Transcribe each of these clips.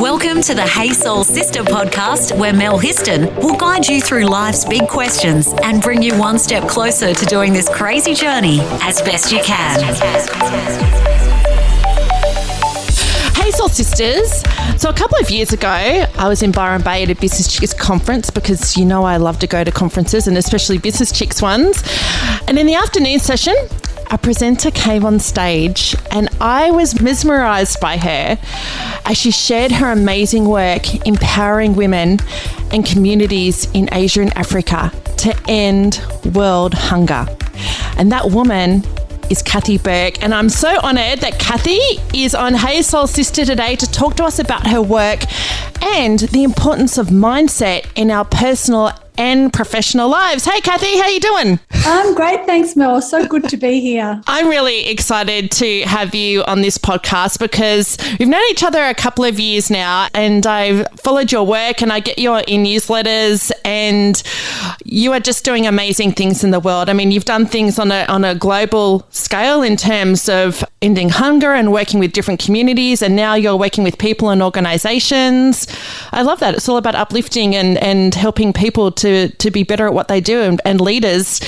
Welcome to the Hey Soul Sista podcast, where Mel Histon will guide you through life's big questions and bring you one step closer to doing this crazy journey as best you can. Hey Soul Sisters. So a couple of years ago, I was in Byron Bay at a Business Chicks conference because you know I love to go to conferences and especially Business Chicks ones. And in the afternoon session, a presenter came on stage and I was mesmerised by her as she shared her amazing work empowering women and communities in Asia and Africa to end world hunger. And that woman is Cathy Burke. And I'm so honoured that Cathy is on Hey Soul Sista today to talk to us about her work and the importance of mindset in our personal and professional lives. Hey, Cathy, how you doing? I'm great, thanks, Mel. So good to be here. I'm really excited to have you on this podcast because we've known each other a couple of years now and I've followed your work and I get your newsletters and you are just doing amazing things in the world. I mean, you've done things on a global scale in terms of ending hunger and working with different communities, and now you're working with people and organisations. I love that. It's all about uplifting and helping people to be better at what they do and leaders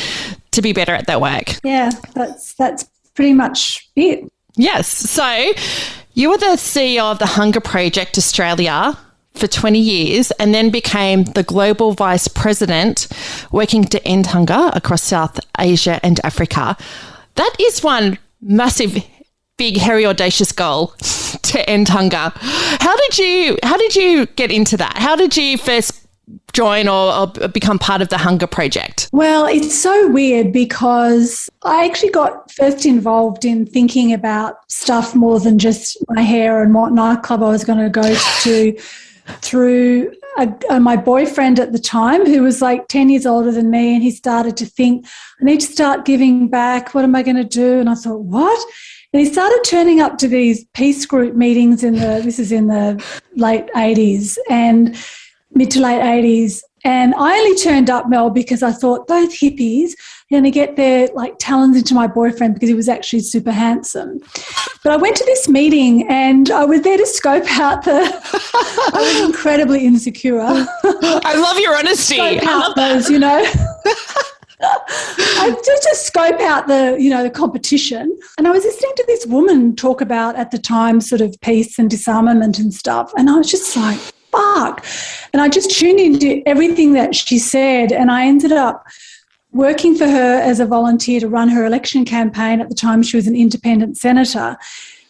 to be better at their work. Yeah, that's pretty much it. Yes. So you were the CEO of the Hunger Project Australia for 20 years and then became the Global Vice President working to end hunger across South Asia and Africa. That is one massive, big, hairy, audacious goal to end hunger. How did you get into that? How did you first join or become part of the Hunger Project? Well, it's so weird because I actually got first involved in thinking about stuff more than just my hair and what nightclub I was going to go to through my boyfriend at the time, who was like 10 years older than me, and he started to think, I need to start giving back. What am I going to do? And I thought, what? And he started turning up to these peace group meetings this is in the late 80s and mid to late 80s. And I only turned up, Mel, because I thought those hippies are going to get their talons into my boyfriend because he was actually super handsome. But I went to this meeting and I was there to scope out I was incredibly insecure. I love your honesty. Scope out those, I just scope out the competition. And I was listening to this woman talk about, at the time, sort of peace and disarmament and stuff. And I was just like, fuck. And I just tuned into everything that she said. And I ended up working for her as a volunteer to run her election campaign. At the time, she was an independent senator.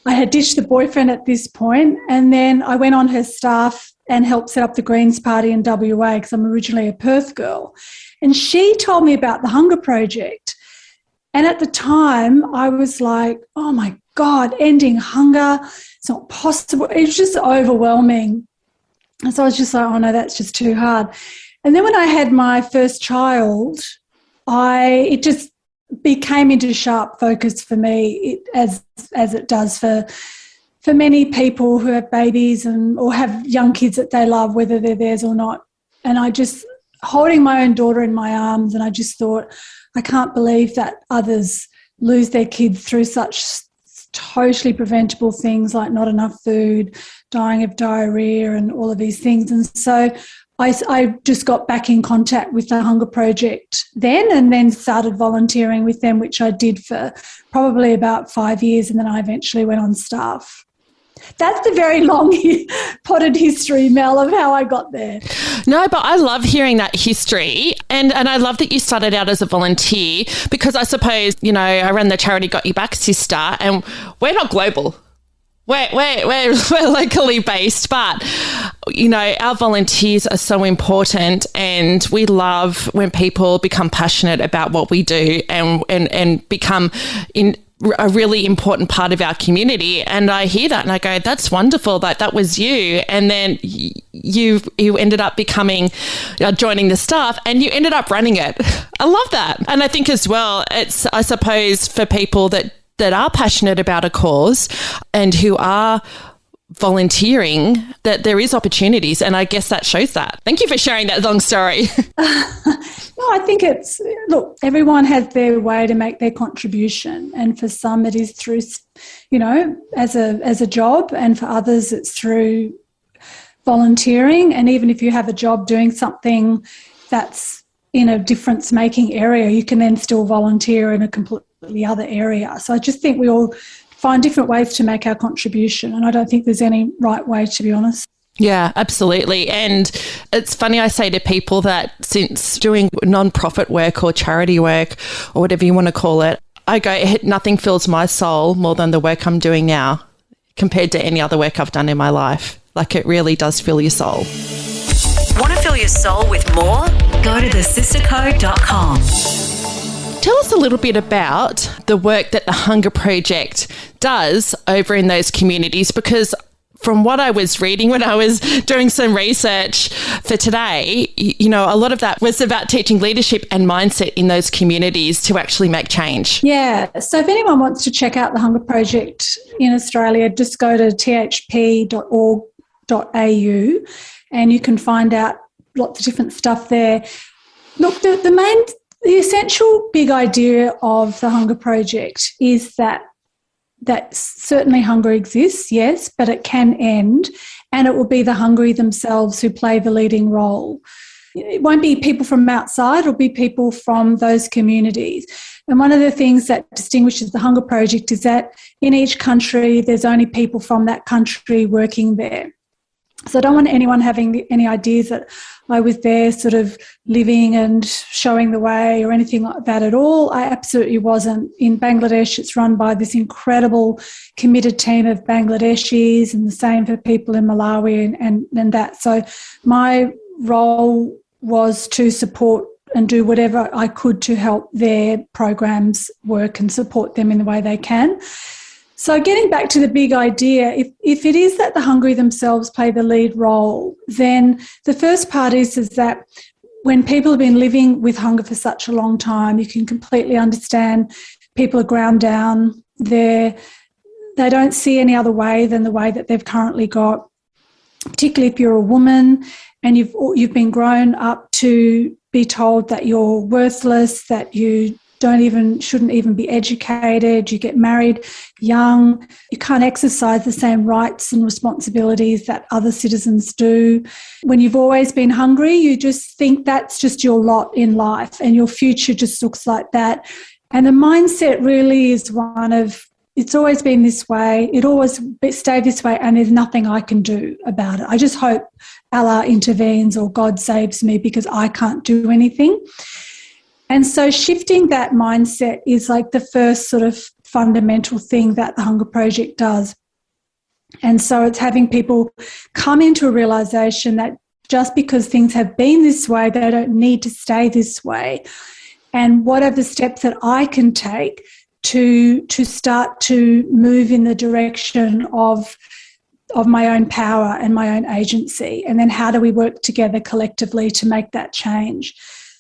I had ditched the boyfriend at this point. And then I went on her staff and helped set up the Greens Party in WA because I'm originally a Perth girl. And she told me about the Hunger Project. And at the time, I was like, oh, my God, ending hunger, it's not possible. It was just overwhelming. And so I was just like, oh, no, that's just too hard. And then when I had my first child, it just became into sharp focus for me, as it does for many people who have babies or have young kids that they love, whether they're theirs or not. And I just holding my own daughter in my arms, and I just thought, I can't believe that others lose their kids through such totally preventable things like not enough food, dying of diarrhea and all of these things. And so I just got back in contact with the Hunger Project then and then started volunteering with them, which I did for probably about 5 years, and then I eventually went on staff. That's the very long potted history, Mel, of how I got there. No, but I love hearing that history and I love that you started out as a volunteer because I suppose, I ran the charity Got You Back Sister and we're not global. We're locally based, but, our volunteers are so important and we love when people become passionate about what we do and become a really important part of our community. And I hear that and I go, that's wonderful that was you. And then you ended up joining the staff and you ended up running it. I love that. And I think as well, it's, I suppose, for people that are passionate about a cause and who are volunteering, that there is opportunities, and I guess that shows that. Thank you for sharing that long story. No, I think look, everyone has their way to make their contribution, and for some it is through, as a job, and for others it's through volunteering. And even if you have a job doing something that's in a difference-making area, you can then still volunteer in a completely other area. So I just think we all find different ways to make our contribution, and I don't think there's any right way, to be honest. Yeah, absolutely. And it's funny, I say to people that since doing non-profit work or charity work or whatever you want to call it, I go, nothing fills my soul more than the work I'm doing now compared to any other work I've done in my life. Like, it really does fill your soul. Want to fill your soul with more? Go to thesistercode.com. Tell us a little bit about the work that the Hunger Project does over in those communities, because from what I was reading when I was doing some research for today, you know, a lot of that was about teaching leadership and mindset in those communities to actually make change. Yeah. So if anyone wants to check out the Hunger Project in Australia, just go to thhp.org.au and you can find out lots of different stuff there. Look, the essential big idea of the Hunger Project is that certainly hunger exists, yes, but it can end, and it will be the hungry themselves who play the leading role. It won't be people from outside, it'll be people from those communities. And one of the things that distinguishes the Hunger Project is that in each country, there's only people from that country working there. So I don't want anyone having any ideas that I was there sort of living and showing the way or anything like that at all. I absolutely wasn't. In Bangladesh, it's run by this incredible committed team of Bangladeshis, and the same for people in Malawi and that. So my role was to support and do whatever I could to help their programs work and support them in the way they can. So getting back to the big idea, if it is that the hungry themselves play the lead role, then the first part is that when people have been living with hunger for such a long time, you can completely understand people are ground down. They don't see any other way than the way that they've currently got, particularly if you're a woman and you've been grown up to be told that you're worthless, that you shouldn't even be educated, you get married young, you can't exercise the same rights and responsibilities that other citizens do. When you've always been hungry, you just think that's just your lot in life and your future just looks like that. And the mindset really is one of, it's always been this way, it always stay this way, and there's nothing I can do about it. I just hope Allah intervenes or God saves me because I can't do anything. And so shifting that mindset is like the first sort of fundamental thing that the Hunger Project does. And so it's having people come into a realisation that just because things have been this way, they don't need to stay this way. And what are the steps that I can take to start to move in the direction of my own power and my own agency? And then how do we work together collectively to make that change?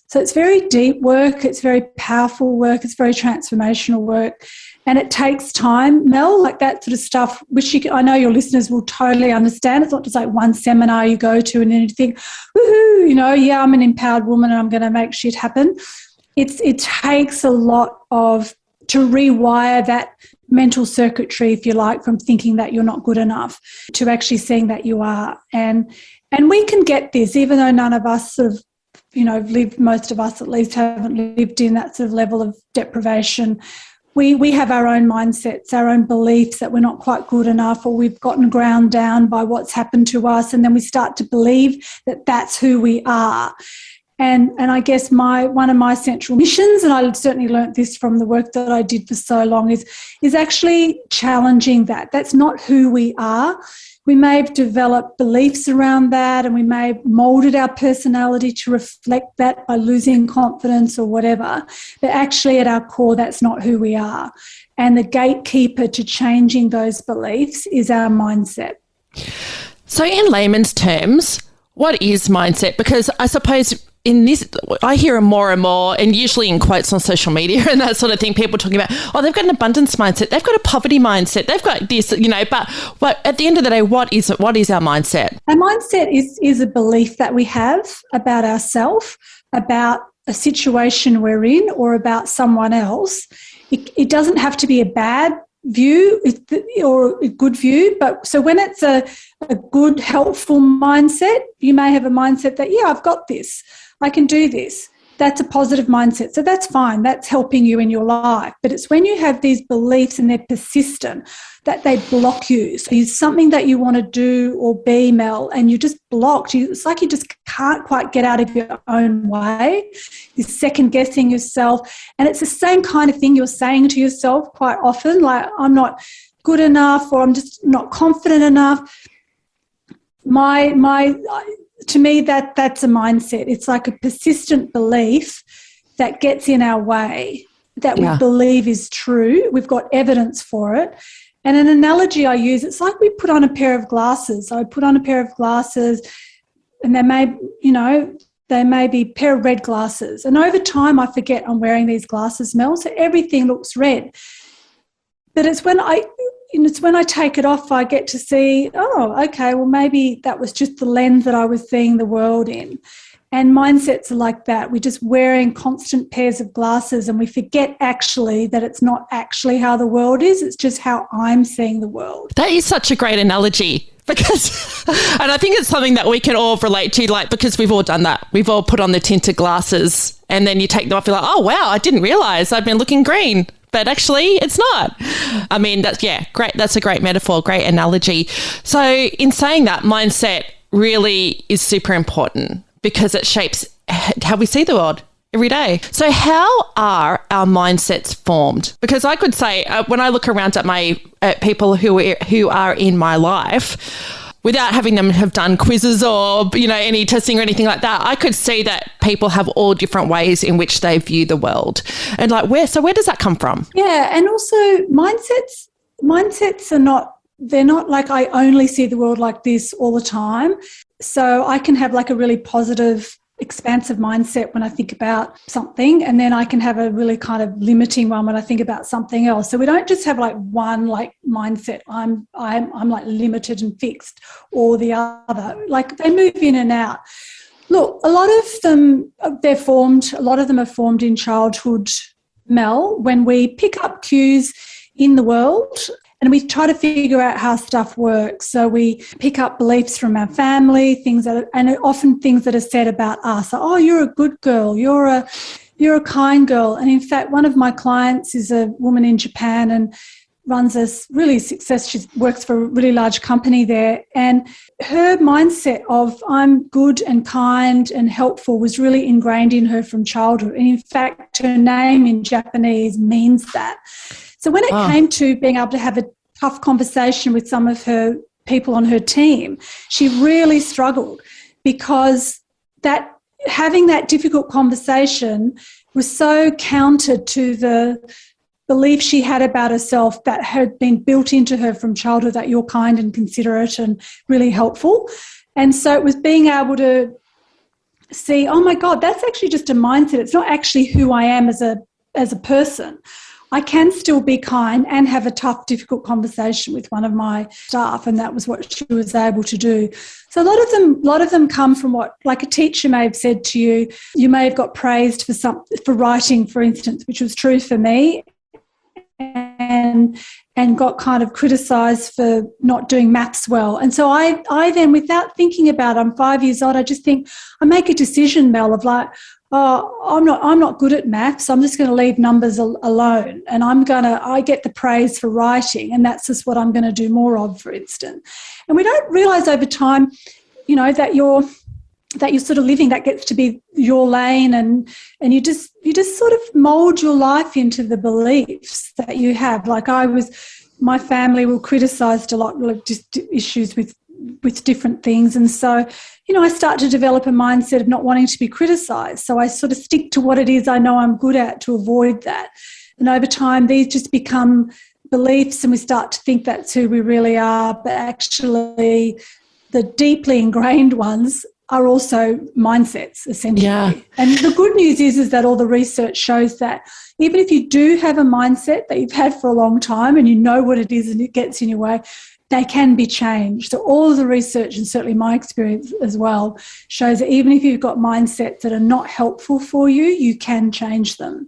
So it's very deep work, it's very powerful work, it's very transformational work, and it takes time. Mel, like that sort of stuff, which I know your listeners will totally understand. It's not just like one seminar you go to and then you think, woohoo, you know, yeah, I'm an empowered woman and I'm going to make shit happen. It takes a lot to rewire that mental circuitry, if you like, from thinking that you're not good enough to actually seeing that you are. And we can get this, even though none of us sort of, you know, most of us at least haven't lived in that sort of level of deprivation. We have our own mindsets, our own beliefs that we're not quite good enough, or we've gotten ground down by what's happened to us, and then we start to believe that that's who we are. And I guess one of my central missions, and I certainly learnt this from the work that I did for so long, is actually challenging that. That's not who we are. We may have developed beliefs around that, and we may have moulded our personality to reflect that by losing confidence or whatever. But actually at our core, that's not who we are. And the gatekeeper to changing those beliefs is our mindset. So in layman's terms, what is mindset? Because I suppose in this, I hear it more and more, and usually in quotes on social media and that sort of thing, people talking about, oh, they've got an abundance mindset, they've got a poverty mindset, they've got this, you know, but at the end of the day, what is our mindset? Our mindset is a belief that we have about ourselves, about a situation we're in, or about someone else. It doesn't have to be a bad view or a good view. But so when it's a good, helpful mindset, you may have a mindset that, yeah, I've got this, I can do this. That's a positive mindset. So that's fine. That's helping you in your life. But it's when you have these beliefs and they're persistent that they block you. So it's something that you want to do or be, Mel, and you're just blocked. It's like you just can't quite get out of your own way. You're second guessing yourself. And it's the same kind of thing you're saying to yourself quite often, like, I'm not good enough, or I'm just not confident enough. To me, that's a mindset. It's like a persistent belief that gets in our way, that we believe is true. We've got evidence for it. And an analogy I use, it's like we put on a pair of glasses. I put on a pair of glasses, and they may be a pair of red glasses. And over time, I forget I'm wearing these glasses, Mel, so everything looks red. But it's when I take it off, I get to see, oh, okay, well, maybe that was just the lens that I was seeing the world in. And mindsets are like that. We're just wearing constant pairs of glasses, and we forget actually that it's not actually how the world is. It's just how I'm seeing the world. That is such a great analogy, because, and I think it's something that we can all relate to, like, because we've all done that. We've all put on the tinted glasses, and then you take them off, you're like, oh, wow, I didn't realise I've been looking green. But actually, it's not. I mean, great. That's a great metaphor, great analogy. So in saying that, mindset really is super important because it shapes how we see the world every day. So how are our mindsets formed? Because I could say, when I look around at people who are in my life, without having them have done quizzes or, any testing or anything like that, I could see that people have all different ways in which they view the world. And where does that come from? Yeah, and also mindsets they're not like I only see the world like this all the time. So I can have like a really positive, expansive mindset when I think about something, and then I can have a really kind of limiting one when I think about something else. So we don't just have like one like mindset. I'm like limited and fixed, or the other. Like they move in and out. Look, a lot of them are formed in childhood, Mel, when we pick up cues in the world and we try to figure out how stuff works. So we pick up beliefs from our family, and often things that are said about us. Oh, you're a good girl. You're a kind girl. And in fact, one of my clients is a woman in Japan and runs a really she works for a really large company there. And her mindset of I'm good and kind and helpful was really ingrained in her from childhood. And in fact, her name in Japanese means that. So when it came to being able to have a tough conversation with some of her people on her team, she really struggled because having that difficult conversation was so counter to the belief she had about herself that had been built into her from childhood, that you're kind and considerate and really helpful. And so it was being able to see, oh my God, that's actually just a mindset. It's not actually who I am as a person. I can still be kind and have a tough, difficult conversation with one of my staff, and that was what she was able to do. So a lot of them come from what, like a teacher may have said to you. You may have got praised for writing, for instance, which was true for me, and got kind of criticised for not doing maths well. And so I then, without thinking about it, I'm 5 years old, I just think, I make a decision, Mel, of like, oh, I'm not good at maths. I'm just going to leave numbers alone, and I get the praise for writing, and that's just what I'm going to do more of, for instance. And we don't realise over time, that you're sort of living, that gets to be your lane, and you just sort of mould your life into the beliefs that you have. Like my family were criticised a lot, like just issues with different things, and so I start to develop a mindset of not wanting to be criticised. So I sort of stick to what it is I know I'm good at to avoid that. And over time, these just become beliefs, and we start to think that's who we really are. But actually, the deeply ingrained ones are also mindsets, essentially. Yeah. And the good news is that all the research shows that even if you do have a mindset that you've had for a long time and you know what it is and it gets in your way, they can be changed. So all of the research, and certainly my experience as well, shows that even if you've got mindsets that are not helpful for you, you can change them.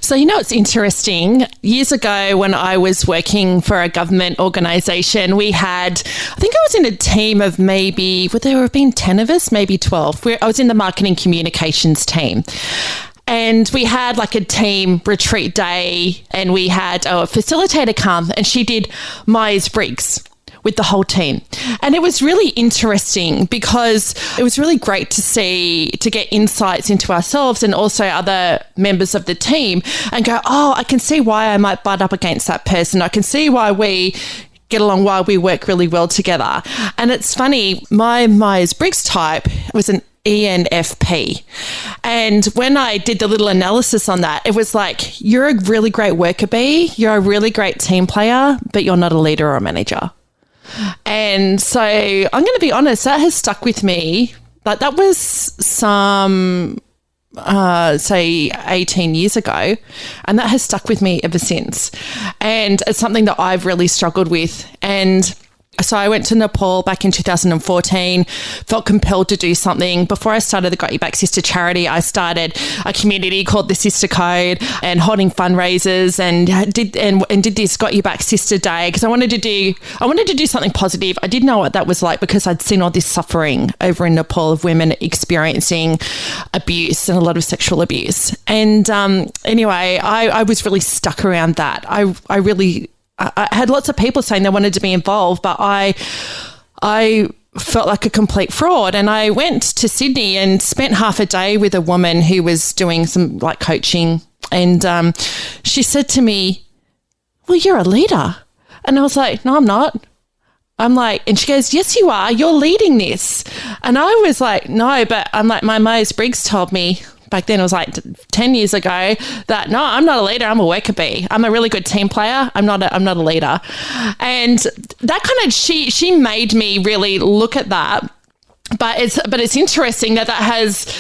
So, it's interesting. Years ago, when I was working for a government organisation, we had, I think I was in a team of maybe, would there have been 10 of us, maybe 12. I was in the marketing communications team. And we had like a team retreat day, and we had a facilitator come, and she did Myers-Briggs with the whole team. And it was really interesting because it was really great to get insights into ourselves and also other members of the team and go, oh, I can see why I might butt up against that person. I can see why we get along, why we work really well together. And it's funny, my Myers-Briggs type was an ENFP. And when I did the little analysis on that, it was like, you're a really great worker bee, you're a really great team player, but you're not a leader or a manager. And so I'm going to be honest, that has stuck with me. Like that was some, say 18 years ago, and that has stuck with me ever since. And it's something that I've really struggled with. And so I went to Nepal back in 2014, felt compelled to do something. Before I started the Got Your Back Sister charity, I started a community called the Sister Code and holding fundraisers and did this Got Your Back Sister Day because I wanted to do something positive. I didn't know what that was like because I'd seen all this suffering over in Nepal of women experiencing abuse and a lot of sexual abuse. And anyway, I was really stuck around that. I had lots of people saying they wanted to be involved, but I felt like a complete fraud. And I went to Sydney and spent half a day with a woman who was doing some like coaching. And she said to me, well, you're a leader. And I was like, no, I'm not. I'm like, and she goes, yes, you are. You're leading this. And I was like, no, but I'm like, my Myers-Briggs told me back then, it was like 10 years ago, that no, I'm not a leader, I'm a worker bee. I'm a really good team player. I'm not a leader. And that kind of, she made me really look at that. But it's interesting that has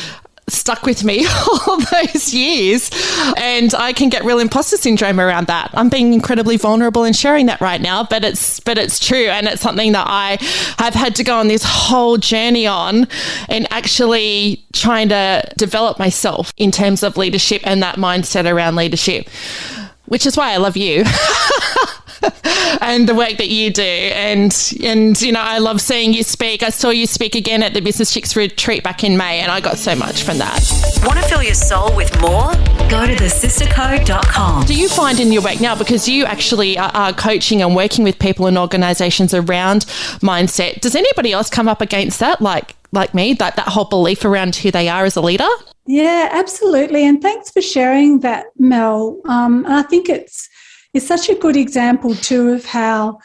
stuck with me all those years, and I can get real imposter syndrome around that. I'm being incredibly vulnerable in sharing that right now, but it's true, and it's something that I have had to go on this whole journey on, and actually trying to develop myself in terms of leadership and that mindset around leadership, which is why I love you. And the work that you do. And I love seeing you speak. I saw you speak again at the Business Chicks retreat back in May, and I got so much from that. Want to fill your soul with more? Go to thesistercode.com. Do you find in your work now, because you actually are coaching and working with people and organisations around mindset, does anybody else come up against that, like me, that whole belief around who they are as a leader? Yeah, absolutely. And thanks for sharing that, Mel. And I think it's such a good example too of how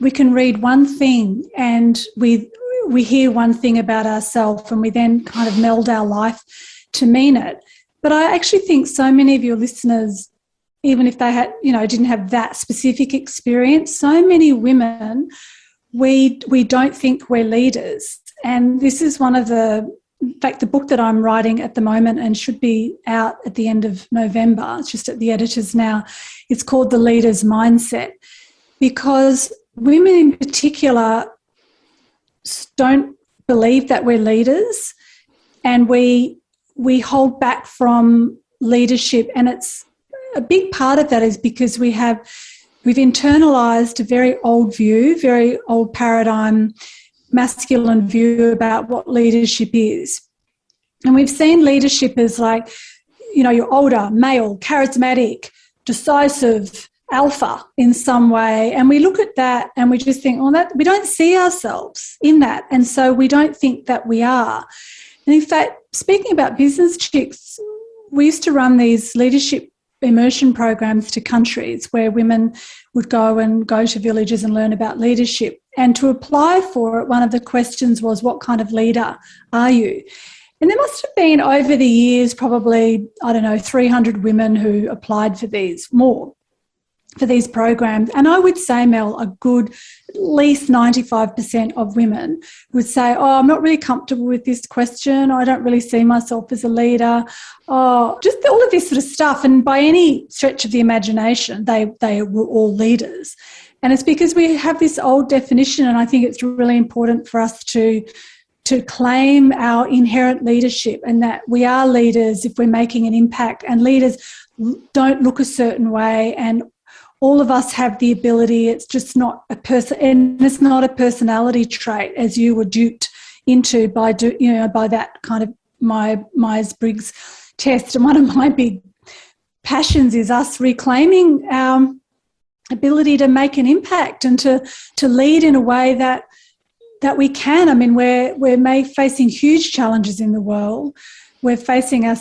we can read one thing and we hear one thing about ourselves, and we then kind of meld our life to mean it. But I actually think so many of your listeners, even if they had, didn't have that specific experience, so many women, we don't think we're leaders. And this is one of in fact, the book that I'm writing at the moment and should be out at the end of November, it's just at the editors now, it's called The Leader's Mindset, because women in particular don't believe that we're leaders, and we hold back from leadership. And it's a big part of that is because we've internalised a very old view, very old paradigm, masculine view about what leadership is. And we've seen leadership as like, you're older, male, charismatic, decisive, alpha in some way. And we look at that and we just think, that we don't see ourselves in that. And so we don't think that we are. And in fact, speaking about Business Chicks, we used to run these leadership immersion programs to countries where women would go to villages and learn about leadership. And to apply for it, one of the questions was, what kind of leader are you? And there must have been over the years probably, 300 women who applied for these programs. And I would say, Mel, a good at least 95% of women would say, I'm not really comfortable with this question. I don't really see myself as a leader. Just all of this sort of stuff. And by any stretch of the imagination, they were all leaders. And it's because we have this old definition, and I think it's really important for us to claim our inherent leadership, and that we are leaders if we're making an impact, and leaders don't look a certain way, and all of us have the ability. It's just not a person, and it's not a personality trait, as you were duped into by that kind of Myers-Briggs test. And one of my big passions is us reclaiming our ability to make an impact and to lead in a way that we can. I mean, we're facing huge challenges in the world. We're facing our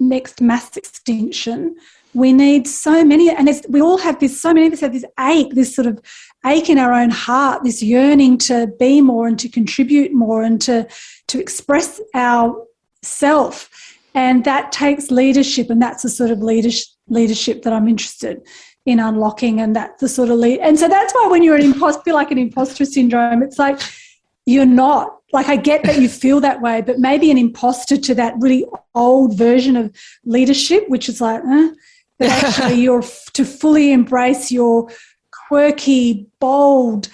next mass extinction. We need so many, and we all have this, so many of us have this ache, this sort of ache in our own heart, this yearning to be more and to contribute more and to express ourself. And that takes leadership, and that's the sort of leadership that I'm interested in unlocking, and that's the sort of and so that's why when you're an imposter, feel like an imposter syndrome, it's like you're not. Like, I get that you feel that way, but maybe an imposter to that really old version of leadership, which is like, but actually you're to fully embrace your quirky, bold,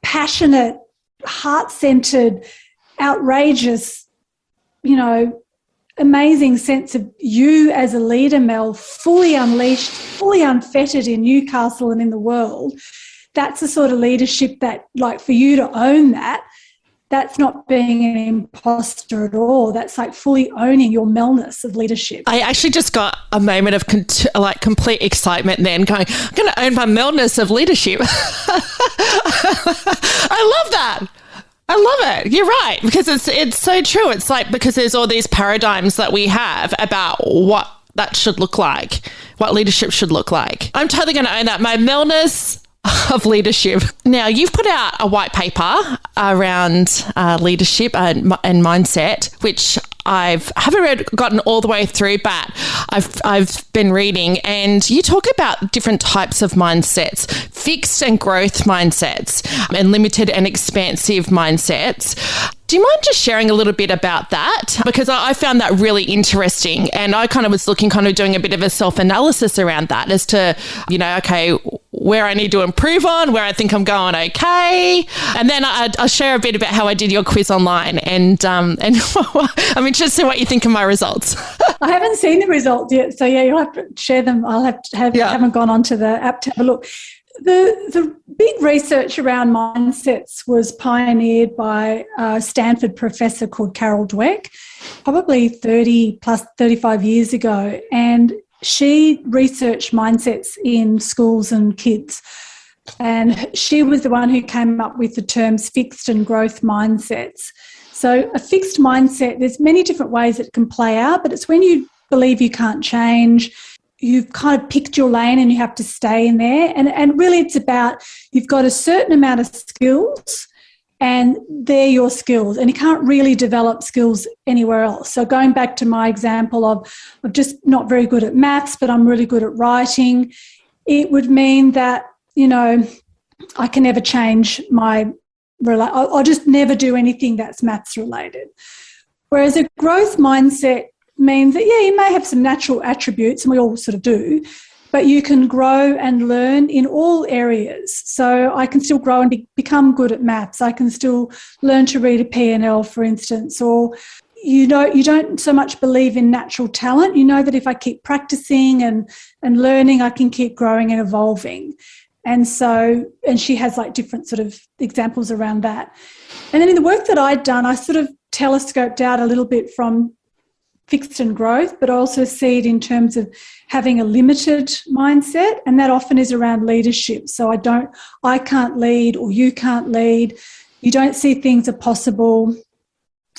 passionate, heart-centered, outrageous, amazing sense of you as a leader, Mel, fully unleashed, fully unfettered in Newcastle and in the world. That's the sort of leadership that, like, for you to own that's not being an imposter at all. That's like fully owning your Melness of leadership. I actually just got a moment of complete excitement then going, I'm going to own my Melness of leadership. I love that. I love it. You're right, because it's so true. It's like, because there's all these paradigms that we have about what that should look like, what leadership should look like. I'm totally going to own that. My Melness of leadership. Now, you've put out a white paper around leadership and mindset, which I haven't gotten all the way through, but I've been reading, and you talk about different types of mindsets, fixed and growth mindsets, and limited and expansive mindsets. Do you mind just sharing a little bit about that? Because I found that really interesting, and I kind of was doing a bit of a self-analysis around that as to, okay, where I need to improve on, where I think I'm going okay. And then I'll share a bit about how I did your quiz online, and I'm interested in what you think of my results. I haven't seen the results yet, so yeah, you'll have to share them. I'll have to have, haven't gone onto the app to have a look. The big research around mindsets was pioneered by a Stanford professor called Carol Dweck, probably 35 years ago, and she researched mindsets in schools and kids. And she was the one who came up with the terms fixed and growth mindsets. So a fixed mindset, there's many different ways it can play out, but it's when you believe you can't change, you've kind of picked your lane and you have to stay in there. And really it's about, you've got a certain amount of skills and they're your skills, and you can't really develop skills anywhere else. So going back to my example of just not very good at maths, but I'm really good at writing, it would mean that, I can never change I'll just never do anything that's maths related. Whereas a growth mindset means that, you may have some natural attributes, and we all sort of do, but you can grow and learn in all areas. So I can still grow and become good at maths. I can still learn to read a P&L, for instance, or you don't so much believe in natural talent. You know that if I keep practicing and learning, I can keep growing and evolving. And she has like different sort of examples around that. And then in the work that I'd done, I sort of telescoped out a little bit from fixed and growth, but I also see it in terms of having a limited mindset, and that often is around leadership. So I can't lead, or you can't lead. You don't see things are possible.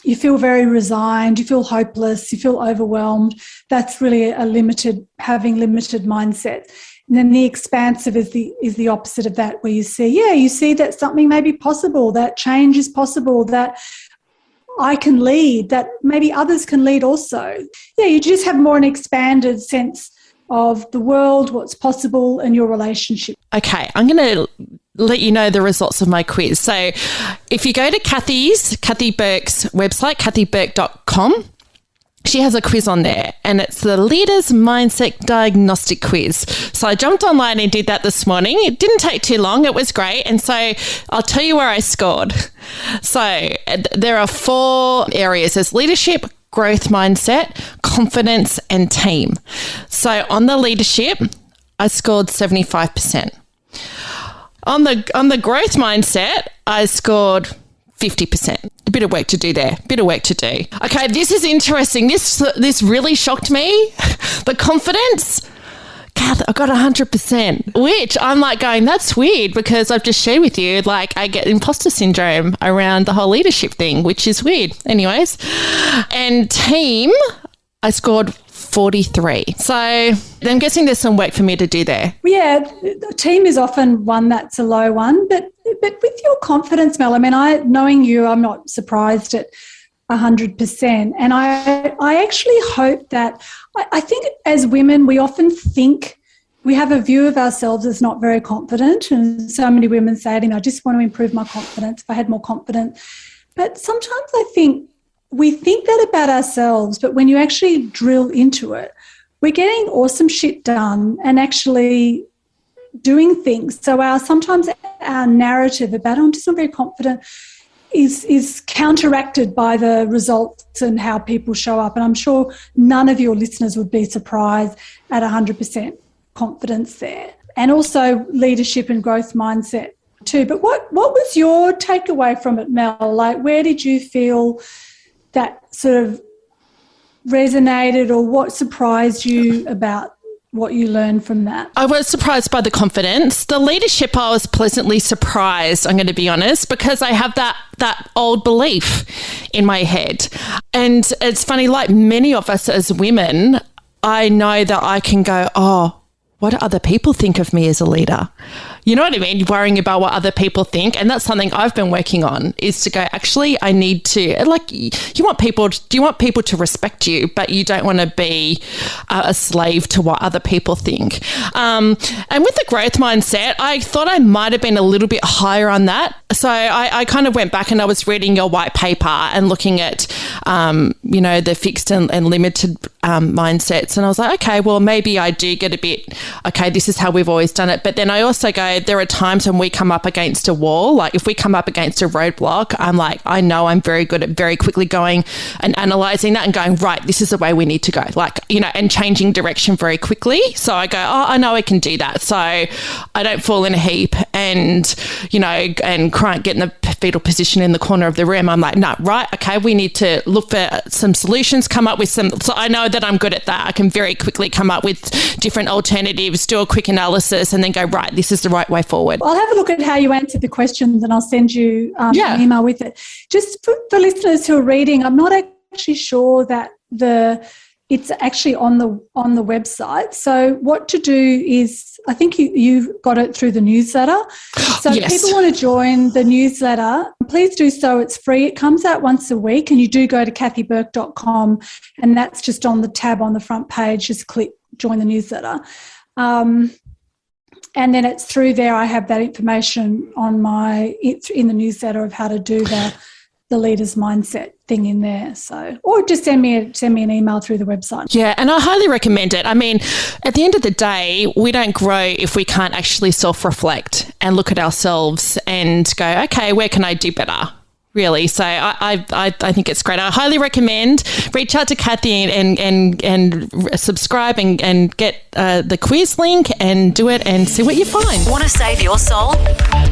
You feel very resigned. You feel hopeless. You feel overwhelmed. That's really having limited mindset. And then the expansive is the opposite of that, where you see that something may be possible, that change is possible, that I can lead, that maybe others can lead also. Yeah, you just have more an expanded sense of the world, what's possible, and your relationship. Okay, I'm going to let you know the results of my quiz. So if you go to Cathy Burke's website, cathyburke.com, she has a quiz on there, and it's the Leader's Mindset Diagnostic Quiz. So I jumped online and did that this morning. It didn't take too long. It was great. And so I'll tell you where I scored. So there are 4 areas. There's leadership, growth mindset, confidence, and team. So on the leadership, I scored 75%. On the growth mindset, I scored 50%. A bit of work to do there. Okay, this is interesting. This really shocked me. The confidence, Kath, I got 100%, which I'm like going, that's weird, because I've just shared with you, like, I get imposter syndrome around the whole leadership thing, which is weird. Anyways, and team, I scored 43. So I'm guessing there's some work for me to do there. Yeah, the team is often one that's a low one, but with your confidence, Mel, I mean, knowing you, I'm not surprised at 100%. And I actually hope that, I think as women, we often think we have a view of ourselves as not very confident. And so many women say to me, I just want to improve my confidence. If I had more confidence. But sometimes I think we think that about ourselves, but when you actually drill into it, we're getting awesome shit done and actually doing things. So sometimes our narrative about, I'm just not very confident, is counteracted by the results and how people show up. And I'm sure none of your listeners would be surprised at 100% confidence there. And also leadership and growth mindset too. But what was your takeaway from it, Mel? Like, where did you feel that sort of resonated, or what surprised you about what you learned from that? I was surprised by the confidence. The leadership, I was pleasantly surprised, I'm going to be honest, because I have that old belief in my head. And it's funny, like many of us as women, I know that I can go, oh, what do other people think of me as a leader? You know what I mean? Worrying about what other people think. And that's something I've been working on, is to go, actually, I need to, like, you want people to respect you, but you don't want to be a slave to what other people think. And with the growth mindset, I thought I might have been a little bit higher on that. So I kind of went back and I was reading your white paper and looking at, the fixed and limited mindsets. And I was like, okay, well, maybe I do get a bit, okay, this is how we've always done it. But then I also go, there are times when we come up against a wall. Like if we come up against a roadblock, I'm like, I know I'm very good at very quickly going and analysing that and going, right, this is the way we need to go. Like, and changing direction very quickly. So I go, oh, I know I can do that. So I don't fall in a heap and cry, get in the fetal position in the corner of the room. I'm like, no, right, okay, we need to look for some solutions, come up with some. So I know that I'm good at that. I can very quickly come up with different alternatives, do a quick analysis and then go, right, this is the right way forward. I'll have a look at how you answered the questions and I'll send you an email with it. Just for listeners who are reading, I'm not actually sure that it's actually on the website. So what to do is, I think you got it through the newsletter. So yes. If people want to join the newsletter, please do so. It's free. It comes out once a week and you do go to cathyburke.com and that's just on the tab on the front page. Just click join the newsletter. And then it's through there. I have that information it's in the newsletter of how to do the leader's mindset thing in there. So, or just send me an email through the website. Yeah, and I highly recommend it. I mean, at the end of the day, we don't grow if we can't actually self-reflect and look at ourselves and go, okay, where can I do better? Really. So I think it's great. I highly recommend reach out to Cathy and subscribe and get the quiz link and do it and see what you find. Want to save your soul?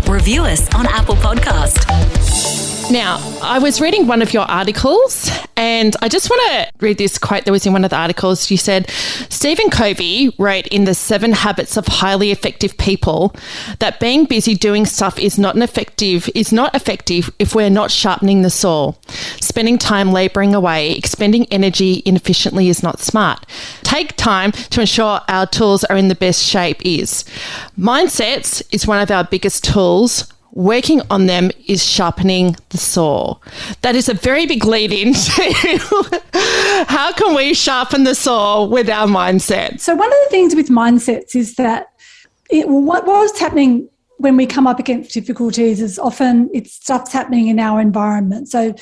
Review us on Apple Podcast. Now, I was reading one of your articles and I just want to read this quote that was in one of the articles. You said, Stephen Covey wrote in The 7 Habits of Highly Effective People that being busy doing stuff is not effective if we're not sharpening the saw. Spending time labouring away, expending energy inefficiently is not smart. Take time to ensure our tools are in the best shape is. Mindsets is one of our biggest tools. Working on them is sharpening the saw. That is a very big lead into how can we sharpen the saw with our mindset? So one of the things with mindsets is that what's happening when we come up against difficulties is often stuff's happening in our environment. So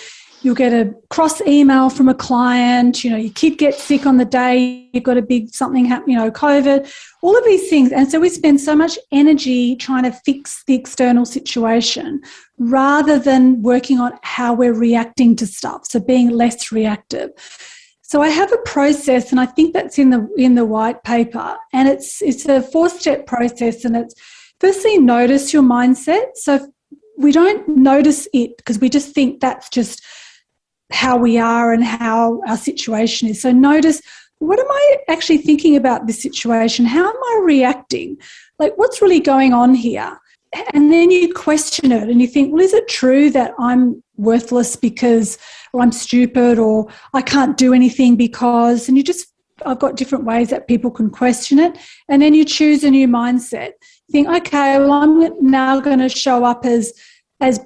you'll get a cross email from a client, your kid gets sick on the day, you've got a big something happen, COVID, all of these things. And so we spend so much energy trying to fix the external situation rather than working on how we're reacting to stuff, so being less reactive. So I have a process, and I think that's in the white paper, and it's a 4-step process, and it's firstly notice your mindset. So we don't notice it because we just think that's just how we are and how our situation is. So notice, what am I actually thinking about this situation? How am I reacting? Like, what's really going on here? And then you question it and you think, well, is it true that I'm worthless because, or I'm stupid, or I can't do anything because, and I've got different ways that people can question it. And then you choose a new mindset. You think, okay, well, I'm now going to show up as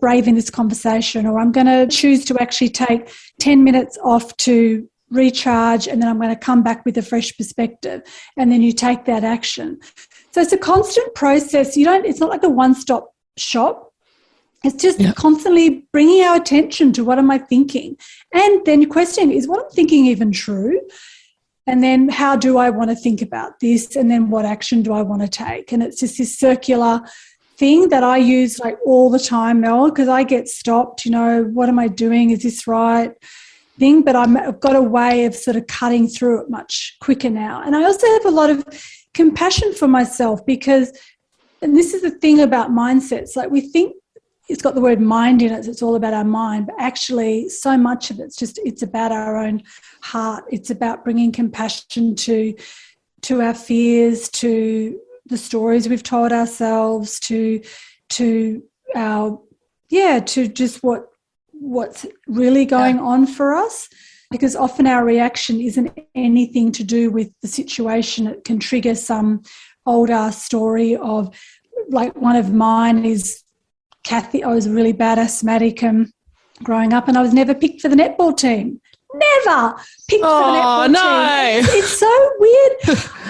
brave in this conversation, or I'm going to choose to actually take 10 minutes off to recharge, and then I'm going to come back with a fresh perspective, and then you take that action. So it's a constant process. It's not like a one-stop shop. It's just constantly bringing our attention to what am I thinking, and then your question is, what I'm thinking even true? And then how do I want to think about this, and then what action do I want to take? And it's just this circular thing that I use like all the time, Mel, because I get stopped, what am I doing? Is this right thing? But I've got a way of sort of cutting through it much quicker now. And I also have a lot of compassion for myself because, and this is the thing about mindsets, like we think it's got the word mind in it, it's all about our mind, but actually so much of it's about our own heart. It's about bringing compassion to our fears, to the stories we've told ourselves, to just what's really going on for us, because often our reaction isn't anything to do with the situation. It can trigger some older story of, like, one of mine is Cathy. I was a really bad asthmatic growing up, and I was never picked for the netball team. Never picked for the netball team. It's so weird.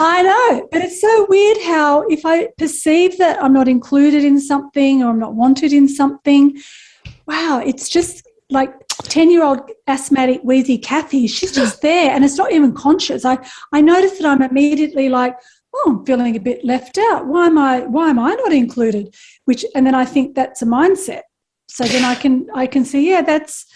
I know, but it's so weird how if I perceive that I'm not included in something or I'm not wanted in something, wow, it's just like 10-year-old asthmatic wheezy Cathy, she's just there and it's not even conscious. I notice that I'm immediately like, oh, I'm feeling a bit left out. Why am I not included? And then I think that's a mindset. So then I can see, that's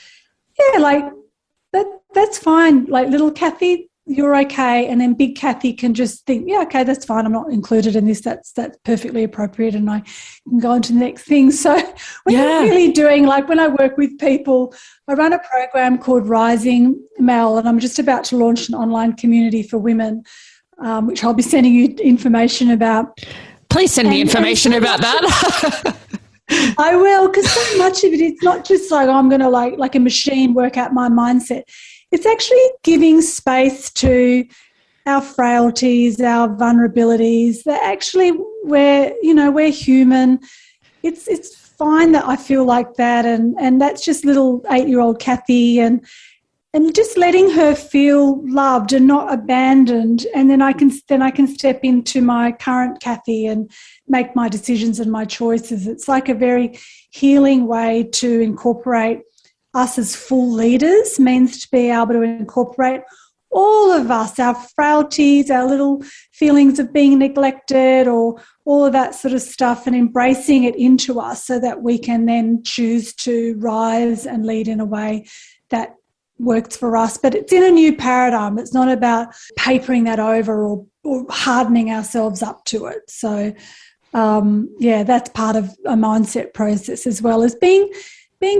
fine. Like, little Cathy, you're okay. And then big Cathy can just think, yeah, okay, that's fine. I'm not included in this. That's perfectly appropriate. And I can go on to the next thing. So when you're really doing, like when I work with people, I run a program called Rising, Mel, and I'm just about to launch an online community for women, which I'll be sending you information about. Please send me information about that. I will, because so much of it's not just like, I'm going to like a machine work out my mindset. It's actually giving space to our frailties, our vulnerabilities, that actually we're human. It's fine that I feel like that, and that's just little 8-year-old Cathy, and just letting her feel loved and not abandoned, and then I can step into my current Cathy and make my decisions and my choices. It's like a very healing way to incorporate us as full leaders, means to be able to incorporate all of us, our frailties, our little feelings of being neglected, or all of that sort of stuff, and embracing it into us so that we can then choose to rise and lead in a way that works for us. But it's in a new paradigm. It's not about papering that over or hardening ourselves up to it. So, that's part of a mindset process, as well as being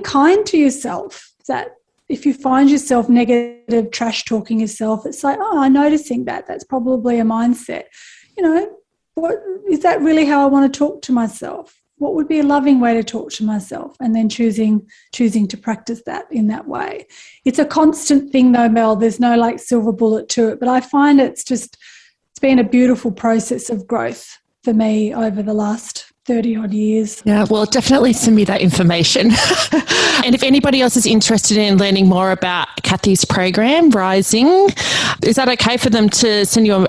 kind to yourself. That if you find yourself negative, trash talking yourself, it's like, oh, I'm noticing that. That's probably a mindset. What is that really how I want to talk to myself? What would be a loving way to talk to myself? And then choosing to practice that in that way. It's a constant thing though, Mel. There's no like silver bullet to it, but I find it's been a beautiful process of growth for me over the last 30-odd years. Yeah, well, definitely send me that information. And if anybody else is interested in learning more about Cathy's program, Rising, is that okay for them to send you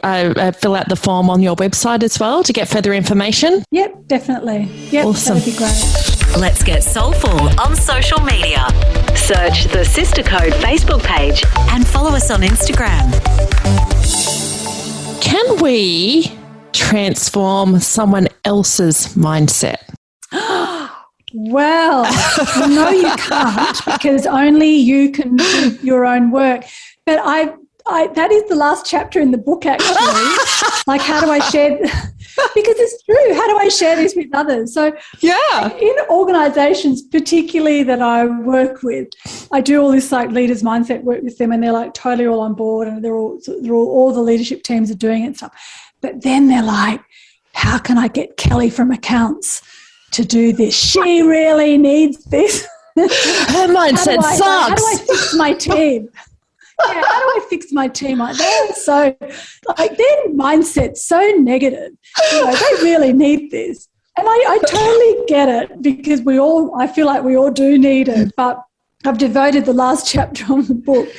fill out the form on your website as well to get further information? Yep, definitely. Yep, awesome. That'd be great. Let's get soulful on social media. Search the Sister Code Facebook page and follow us on Instagram. Can we transform someone else's mindset? Well, no, you can't, because only you can do your own work. But I that is the last chapter in the book, actually. Like, how do I share? Because it's true. How do I share this with others? So, Yeah. in organisations, particularly that I work with, I do all this like leaders mindset work with them, and they're like totally all on board, and all the leadership teams are doing it and stuff. But then they're like, how can I get Kelly from accounts to do this? She really needs this. Her mindset sucks. How do I fix my team? Yeah, how do I fix my team? Like, they're so, like, their mindset's so negative. You know, they really need this. And I totally get it, because I feel like we all do need it. But I've devoted the last chapter of the book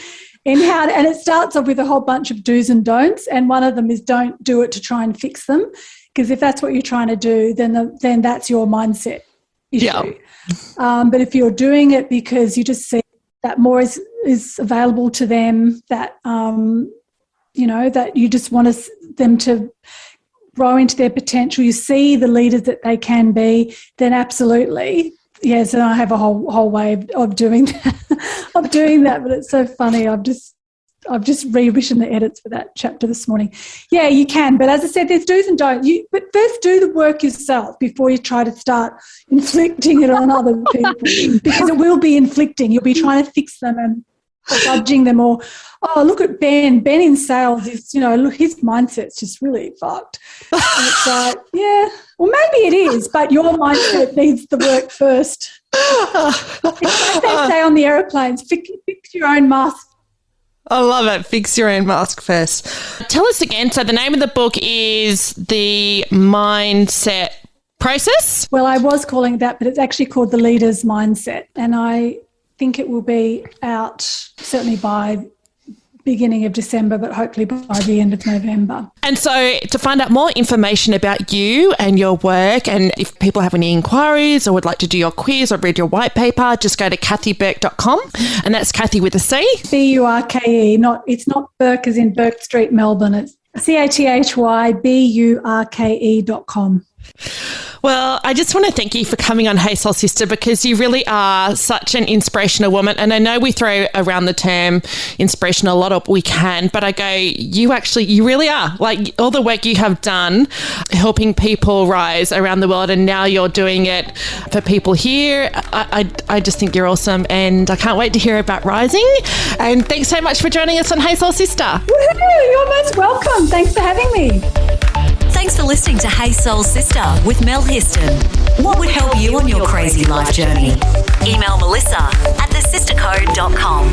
and it starts off with a whole bunch of do's and don'ts. And one of them is don't do it to try and fix them. Because if that's what you're trying to do, then that's your mindset issue. Yeah. But if you're doing it because you just see that more is available to them, that that you just want them to grow into their potential, you see the leaders that they can be, then absolutely, yes. And I have a whole way of doing that, but it's so funny. I've just rewritten the edits for that chapter this morning. Yeah, you can. But as I said, there's do's and don'ts. But first do the work yourself before you try to start inflicting it on other people, because it will be inflicting. You'll be trying to fix them and judging them, or, oh, look at Ben. Ben in sales is, look, his mindset's just really fucked. And it's like, yeah, well, maybe it is, but your mindset needs the work first. It's like they say on the aeroplanes, fix your own mask. I love it. Fix your own mask first. Tell us again. So the name of the book is The Mindset Process. Well, I was calling it that, but it's actually called The Leader's Mindset. And I think it will be out certainly by beginning of December, but hopefully by the end of November. And so to find out more information about you and your work, and if people have any inquiries or would like to do your quiz or read your white paper, just go to cathyburke.com, and that's Cathy with a C. Burke, it's not Burke as in Burke Street, Melbourne. It's CathyBurke.com. Well, I just want to thank you for coming on Hey Soul Sista, because you really are such an inspirational woman. And I know we throw around the term inspirational a lot of we can, but I go, you really are. Like, all the work you have done helping people rise around the world, and now you're doing it for people here. I just think you're awesome, and I can't wait to hear about rising. And thanks so much for joining us on Hey Soul Sista. Woohoo, you're most welcome. Thanks for having me. Thanks for listening to Hey Soul Sista with Mel Histon. What would help you on your crazy life journey? Email Melissa at thesistercode.com.